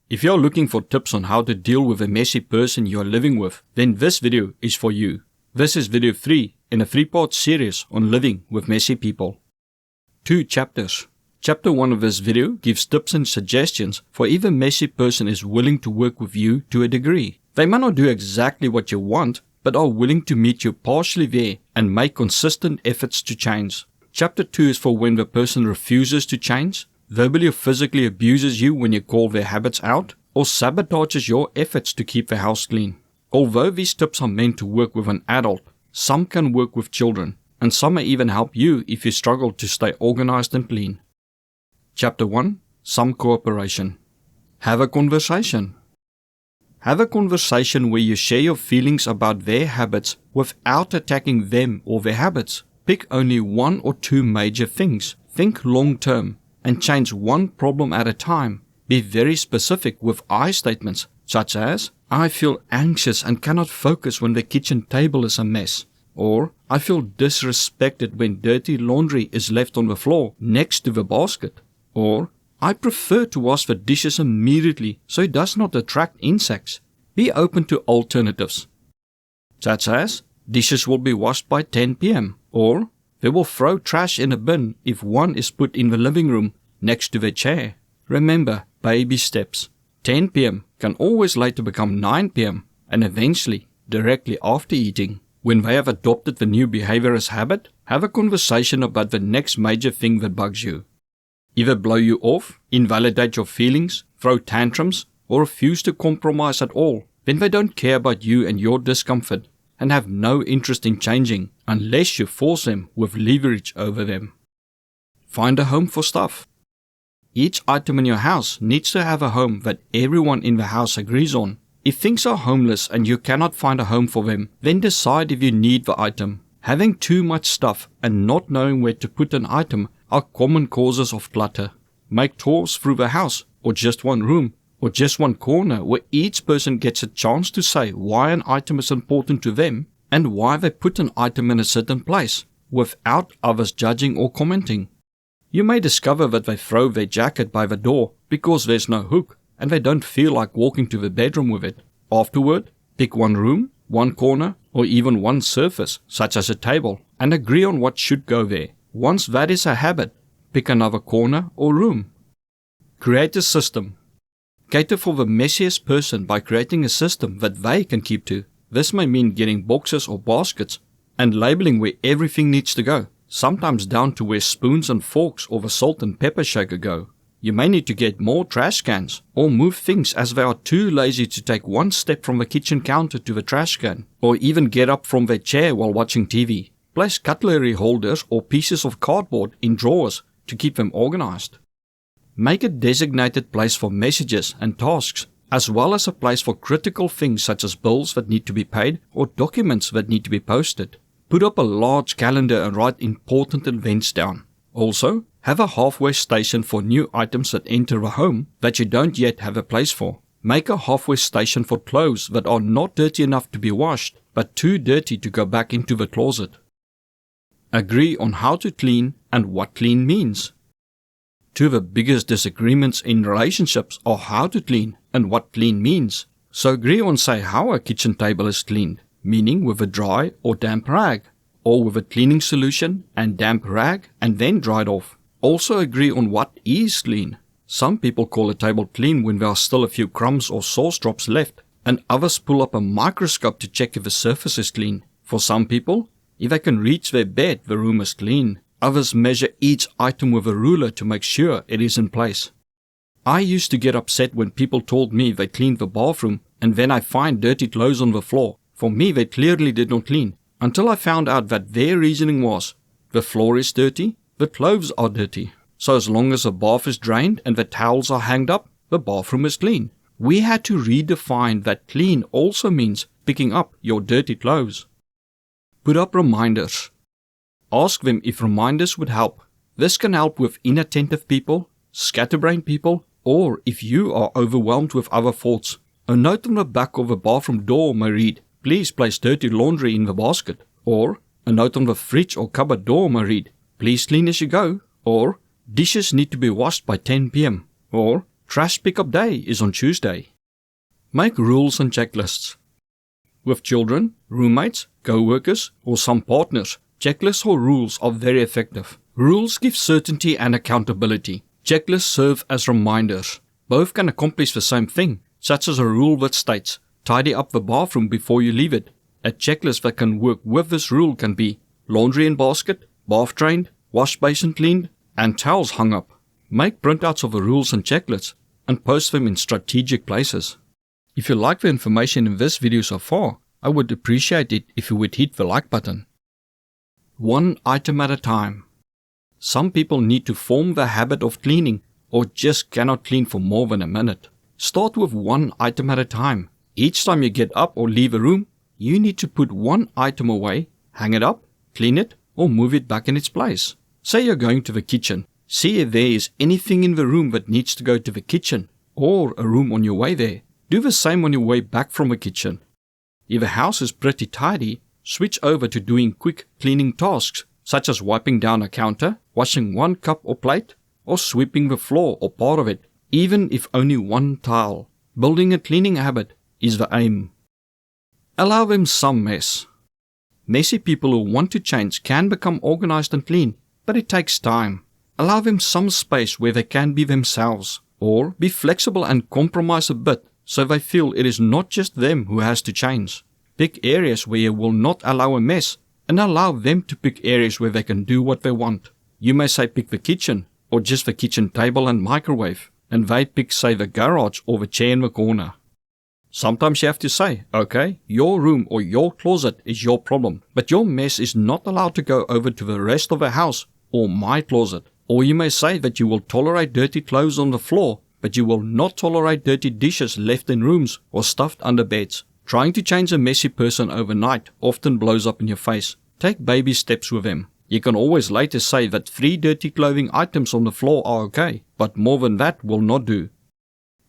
If you're looking for tips on how to deal with a messy person you're living with, then this video is for you. This is video 3 in a 3-part series on living with messy people. 2 chapters. Chapter 1 of this video gives tips and suggestions for if a messy person is willing to work with you to a degree. They may not do exactly what you want, but are willing to meet you partially there and make consistent efforts to change. Chapter 2 is for when the person refuses to change, verbally or physically abuses you when you call their habits out, or sabotages your efforts to keep the house clean. Although these tips are meant to work with an adult, some can work with children, and some may even help you if you struggle to stay organized and clean. Chapter 1. Some cooperation. Have a conversation. Have a conversation where you share your feelings about their habits without attacking them or their habits. Pick only 1 or 2 major things. Think long term and change one problem at a time. Be very specific with I statements such as, I feel anxious and cannot focus when the kitchen table is a mess. Or, I feel disrespected when dirty laundry is left on the floor next to the basket. Or, I prefer to wash the dishes immediately so it does not attract insects. Be open to alternatives, such as, dishes will be washed by 10 p.m. Or, they will throw trash in a bin if one is put in the living room next to their chair. Remember, baby steps. 10 p.m. can always later become 9 p.m. and eventually directly after eating. When they have adopted the new behavior as habit, have a conversation about the next major thing that bugs you. Either blow you off, invalidate your feelings, throw tantrums, or refuse to compromise at all. Then they don't care about you and your discomfort and have no interest in changing unless you force them with leverage over them. Find a home for stuff. Each item in your house needs to have a home that everyone in the house agrees on. If things are homeless and you cannot find a home for them, then decide if you need the item. Having too much stuff and not knowing where to put an item are common causes of clutter. Make tours through the house, or just one room, or just one corner where each person gets a chance to say why an item is important to them and why they put an item in a certain place, without others judging or commenting. You may discover that they throw their jacket by the door because there's no hook and they don't feel like walking to the bedroom with it. Afterward, pick one room, one corner, or even one surface, such as a table, and agree on what should go there. Once that is a habit, pick another corner or room. Create a system. Cater for the messiest person by creating a system that they can keep to. This may mean getting boxes or baskets and labeling where everything needs to go, sometimes down to where spoons and forks or the salt and pepper shaker go. You may need to get more trash cans or move things as they are too lazy to take one step from the kitchen counter to the trash can, or even get up from their chair while watching TV. Place cutlery holders or pieces of cardboard in drawers to keep them organized. Make a designated place for messages and tasks, as well as a place for critical things such as bills that need to be paid or documents that need to be posted. Put up a large calendar and write important events down. Also, have a halfway station for new items that enter a home that you don't yet have a place for. Make a halfway station for clothes that are not dirty enough to be washed, but too dirty to go back into the closet. Agree on how to clean and what clean means. 2 of the biggest disagreements in relationships are how to clean and what clean means. So agree on say how a kitchen table is cleaned, meaning with a dry or damp rag, or with a cleaning solution and damp rag and then dried off. Also agree on what is clean. Some people call a table clean when there are still a few crumbs or sauce drops left, and others pull up a microscope to check if the surface is clean. For some people, if they can reach their bed, the room is clean. Others measure each item with a ruler to make sure it is in place. I used to get upset when people told me they cleaned the bathroom and then I find dirty clothes on the floor. For me, they clearly did not clean, until I found out that their reasoning was, the floor is dirty, the clothes are dirty. So as long as the bath is drained and the towels are hanged up, the bathroom is clean. We had to redefine that clean also means picking up your dirty clothes. Put up reminders. Ask them if reminders would help. This can help with inattentive people, scatterbrained people, or if you are overwhelmed with other thoughts. A note on the back of a bathroom door may read, please place dirty laundry in the basket. Or a note on the fridge or cupboard door may read, please clean as you go. Or dishes need to be washed by 10 p.m. Or Trash pickup day is on Tuesday. Make rules and checklists. With children, roommates, co-workers, or some partners, checklists or rules are very effective. Rules give certainty and accountability. Checklists serve as reminders. Both can accomplish the same thing, such as a rule that states, tidy up the bathroom before you leave it. A checklist that can work with this rule can be laundry in basket, bath drained, wash basin cleaned, and towels hung up. Make printouts of the rules and checklists and post them in strategic places. If you like the information in this video so far, I would appreciate it if you would hit the like button. One item at a time. Some people need to form the habit of cleaning or just cannot clean for more than a minute. Start with one item at a time. Each time you get up or leave a room, you need to put one item away, hang it up, clean it, or move it back in its place. Say you're going to the kitchen. See if there is anything in the room that needs to go to the kitchen, or a room on your way there. Do the same on your way back from the kitchen. If the house is pretty tidy, switch over to doing quick cleaning tasks, such as wiping down a counter, washing one cup or plate, or sweeping the floor or part of it, even if only one tile. Building a cleaning habit is the aim. Allow them some mess. Messy people who want to change can become organized and clean, but it takes time. Allow them some space where they can be themselves, or be flexible and compromise a bit so they feel it is not just them who has to change. Pick areas where you will not allow a mess, and allow them to pick areas where they can do what they want. You may say pick the kitchen, or just the kitchen table and microwave, and they pick, say, the garage or the chair in the corner. Sometimes you have to say, okay, your room or your closet is your problem, but your mess is not allowed to go over to the rest of the house or my closet. Or you may say that you will tolerate dirty clothes on the floor, but you will not tolerate dirty dishes left in rooms or stuffed under beds. Trying to change a messy person overnight often blows up in your face. Take baby steps with them. You can always later say that 3 dirty clothing items on the floor are okay, but more than that will not do.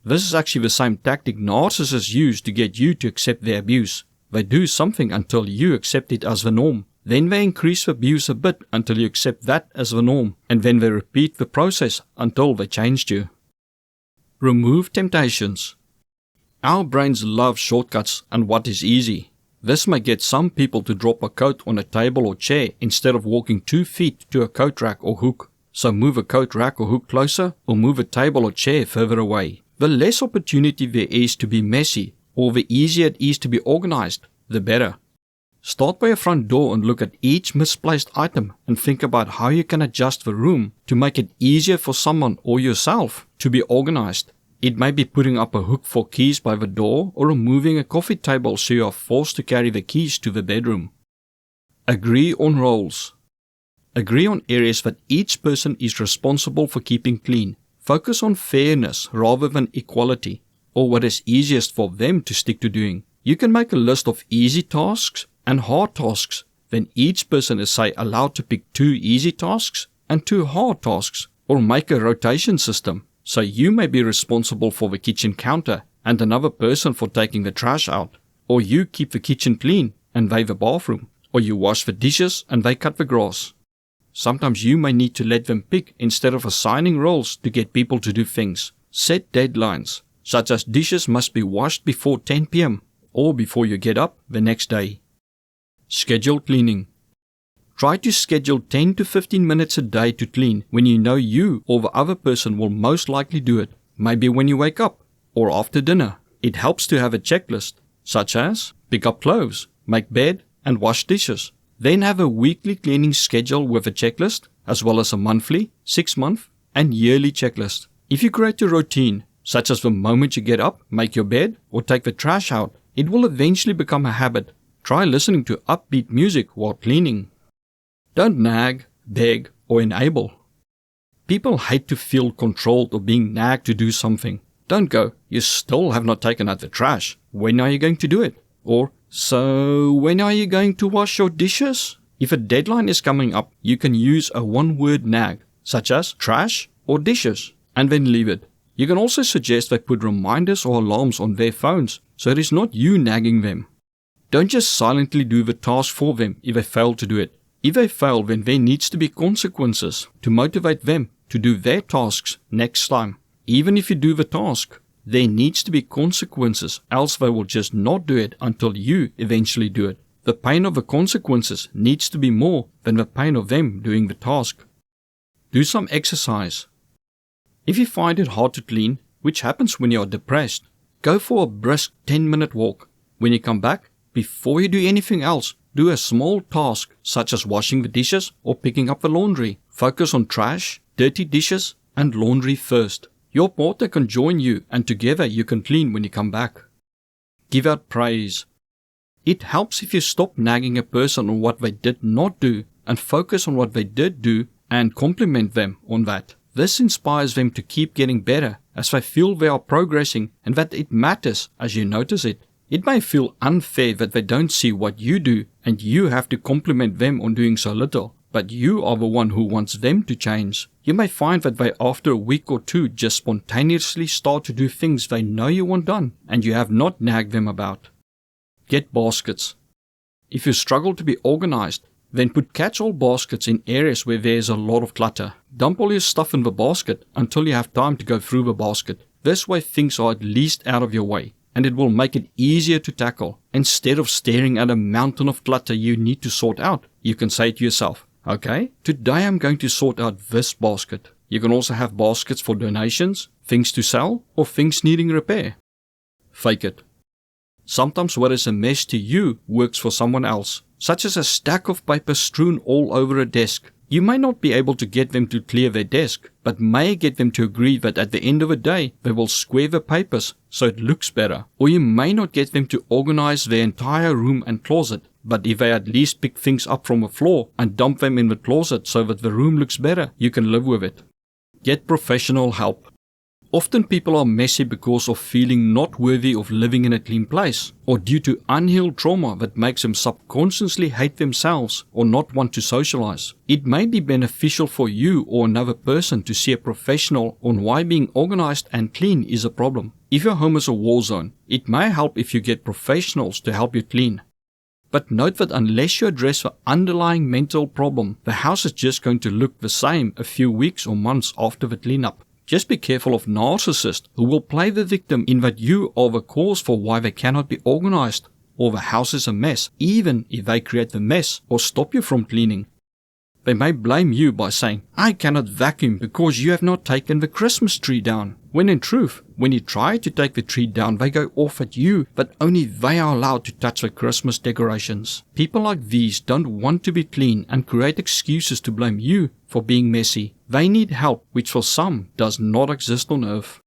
This is actually the same tactic narcissists use to get you to accept their abuse. They do something until you accept it as the norm. Then they increase the abuse a bit until you accept that as the norm, and then they repeat the process until they changed you. Remove temptations. Our brains love shortcuts and what is easy. This may get some people to drop a coat on a table or chair instead of walking 2 feet to a coat rack or hook. So move a coat rack or hook closer, or move a table or chair further away. The less opportunity there is to be messy, or the easier it is to be organized, the better. Start by your front door and look at each misplaced item and think about how you can adjust the room to make it easier for someone or yourself to be organized. It may be putting up a hook for keys by the door or removing a coffee table so you are forced to carry the keys to the bedroom. Agree on roles. Agree on areas that each person is responsible for keeping clean. Focus on fairness rather than equality, or what is easiest for them to stick to doing. You can make a list of easy tasks and hard tasks. Then each person is, say, allowed to pick 2 easy tasks and 2 hard tasks, or make a rotation system. So you may be responsible for the kitchen counter and another person for taking the trash out, or you keep the kitchen clean and they the bathroom, or you wash the dishes and they cut the grass. Sometimes you may need to let them pick instead of assigning roles to get people to do things. Set deadlines, such as dishes must be washed before 10 p.m. or before you get up the next day. Schedule cleaning. Try to schedule 10 to 15 minutes a day to clean when you know you or the other person will most likely do it. Maybe when you wake up or after dinner. It helps to have a checklist, such as pick up clothes, make bed, and wash dishes. Then have a weekly cleaning schedule with a checklist, as well as a monthly, 6-month, and yearly checklist. If you create a routine, such as the moment you get up, make your bed, or take the trash out, it will eventually become a habit. Try listening to upbeat music while cleaning. Don't nag, beg, or enable. People hate to feel controlled or being nagged to do something. Don't go, you still have not taken out the trash. When are you going to do it? Or, so when are you going to wash your dishes? If a deadline is coming up, you can use a 1-word nag, such as trash or dishes, and then leave it. You can also suggest they put reminders or alarms on their phones, so it is not you nagging them. Don't just silently do the task for them if they fail to do it. If they fail, then there needs to be consequences to motivate them to do their tasks next time. even if you do the task. There needs to be consequences, else they will just not do it until you eventually do it. The pain of the consequences needs to be more than the pain of them doing the task. Do some exercise. If you find it hard to clean, which happens when you are depressed, go for a brisk 10-minute walk. When you come back, before you do anything else, do a small task such as washing the dishes or picking up the laundry. Focus on trash, dirty dishes, and laundry first. Your partner can join you and together you can clean when you come back. Give out praise. It helps if you stop nagging a person on what they did not do and focus on what they did do and compliment them on that. This inspires them to keep getting better as they feel they are progressing and that it matters as you notice it. It may feel unfair that they don't see what you do and you have to compliment them on doing so little, but you are the one who wants them to change. You may find that they after a week or two just spontaneously start to do things they know you want done and you have not nagged them about. Get baskets. If you struggle to be organized, then put catch-all baskets in areas where there is a lot of clutter. Dump all your stuff in the basket until you have time to go through the basket. This way things are at least out of your way, and it will make it easier to tackle. Instead of staring at a mountain of clutter you need to sort out, you can say to yourself, okay, today I'm going to sort out this basket. You can also have baskets for donations, things to sell, or things needing repair. Fake it. Sometimes what is a mess to you works for someone else, such as a stack of paper strewn all over a desk. You may not be able to get them to clear their desk, but may get them to agree that at the end of the day they will square the papers so it looks better. Or you may not get them to organize their entire room and closet, but if they at least pick things up from the floor and dump them in the closet so that the room looks better, you can live with it. Get professional help. Often people are messy because of feeling not worthy of living in a clean place, or due to unhealed trauma that makes them subconsciously hate themselves or not want to socialize. It may be beneficial for you or another person to see a professional on why being organized and clean is a problem. If your home is a war zone, it may help if you get professionals to help you clean. But note that unless you address the underlying mental problem, the house is just going to look the same a few weeks or months after the cleanup. Just be careful of narcissists who will play the victim in that you are the cause for why they cannot be organized or the house is a mess, even if they create the mess or stop you from cleaning. They may blame you by saying, I cannot vacuum because you have not taken the Christmas tree down. When in truth, when you try to take the tree down, they go off at you, but only they are allowed to touch the Christmas decorations. People like these don't want to be clean and create excuses to blame you for being messy. They need help, which for some does not exist on earth.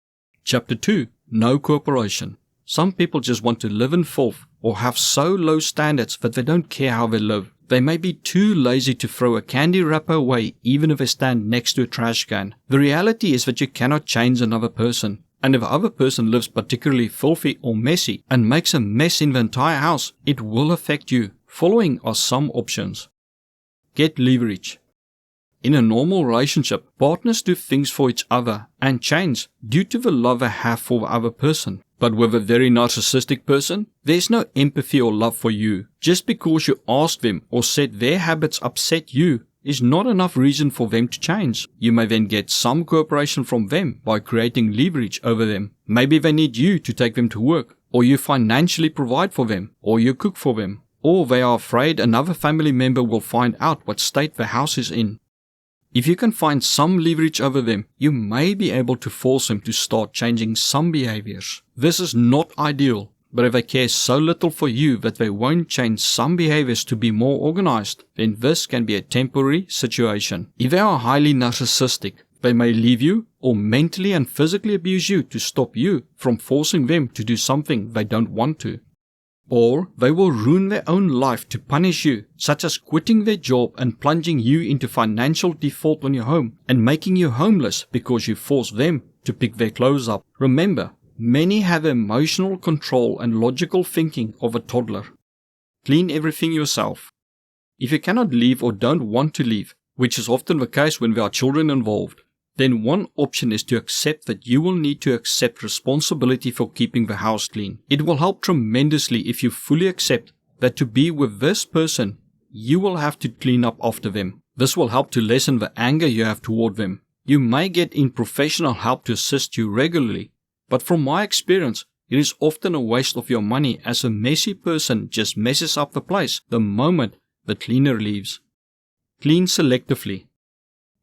Chapter 2. No cooperation. Some people just want to live in filth or have so low standards that they don't care how they live. They may be too lazy to throw a candy wrapper away even if they stand next to a trash can. The reality is that you cannot change another person. And if the other person lives particularly filthy or messy and makes a mess in the entire house, it will affect you. Following are some options. Get leverage. In a normal relationship, partners do things for each other and change due to the love they have for the other person. But with a very narcissistic person, there's no empathy or love for you. Just because you ask them or said their habits upset you is not enough reason for them to change. You may then get some cooperation from them by creating leverage over them. Maybe they need you to take them to work, or you financially provide for them, or you cook for them, or they are afraid another family member will find out what state the house is in. If you can find some leverage over them, you may be able to force them to start changing some behaviors. This is not ideal, but if they care so little for you that they won't change some behaviors to be more organized, then this can be a temporary situation. If they are highly narcissistic, they may leave you or mentally and physically abuse you to stop you from forcing them to do something they don't want to. Or they will ruin their own life to punish you, such as quitting their job and plunging you into financial default on your home and making you homeless because you forced them to pick their clothes up. Remember, many have emotional control and logical thinking of a toddler. Clean everything yourself. If you cannot leave or don't want to leave, which is often the case when there are children involved, then one option is to accept that you will need to accept responsibility for keeping the house clean. It will help tremendously if you fully accept that to be with this person, you will have to clean up after them. This will help to lessen the anger you have toward them. You may get in professional help to assist you regularly, but from my experience, it is often a waste of your money as a messy person just messes up the place the moment the cleaner leaves. Clean selectively.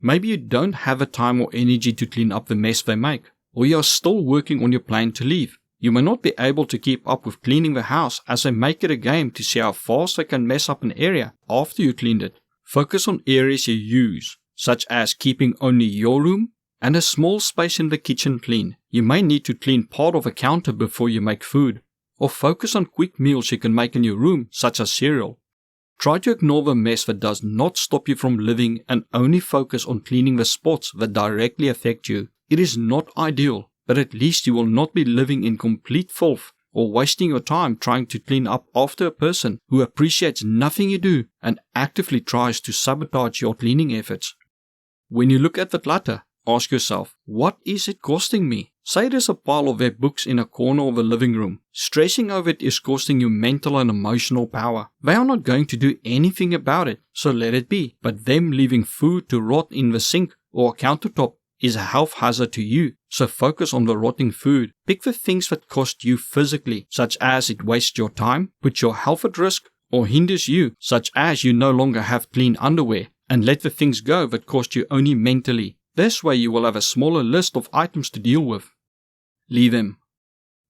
Maybe you don't have the time or energy to clean up the mess they make, or you are still working on your plan to leave. You may not be able to keep up with cleaning the house as they make it a game to see how fast they can mess up an area after you cleaned it. Focus on areas you use, such as keeping only your room and a small space in the kitchen clean. You may need to clean part of a counter before you make food, or focus on quick meals you can make in your room, such as cereal. Try to ignore the mess that does not stop you from living and only focus on cleaning the spots that directly affect you. It is not ideal, but at least you will not be living in complete filth or wasting your time trying to clean up after a person who appreciates nothing you do and actively tries to sabotage your cleaning efforts. When you look at the clutter, ask yourself, what is it costing me? Say there's a pile of their books in a corner of the living room. Stressing over it is costing you mental and emotional power. They are not going to do anything about it, so let it be. But them leaving food to rot in the sink or countertop is a health hazard to you, so focus on the rotting food. Pick the things that cost you physically, such as it wastes your time, puts your health at risk, or hinders you, such as you no longer have clean underwear, and let the things go that cost you only mentally. This way you will have a smaller list of items to deal with. Leave them.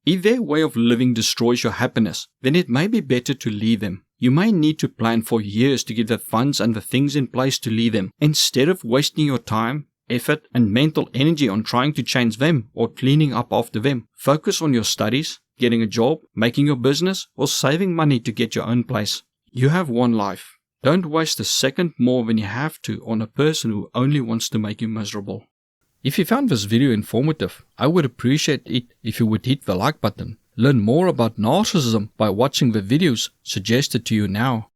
If their way of living destroys your happiness, then it may be better to leave them. You may need to plan for years to get the funds and the things in place to leave them, instead of wasting your time, effort, and mental energy on trying to change them or cleaning up after them. Focus on your studies, getting a job, making your business, or saving money to get your own place. You have one life. Don't waste a second more than you have to on a person who only wants to make you miserable. If you found this video informative, I would appreciate it if you would hit the like button. Learn more about narcissism by watching the videos suggested to you now.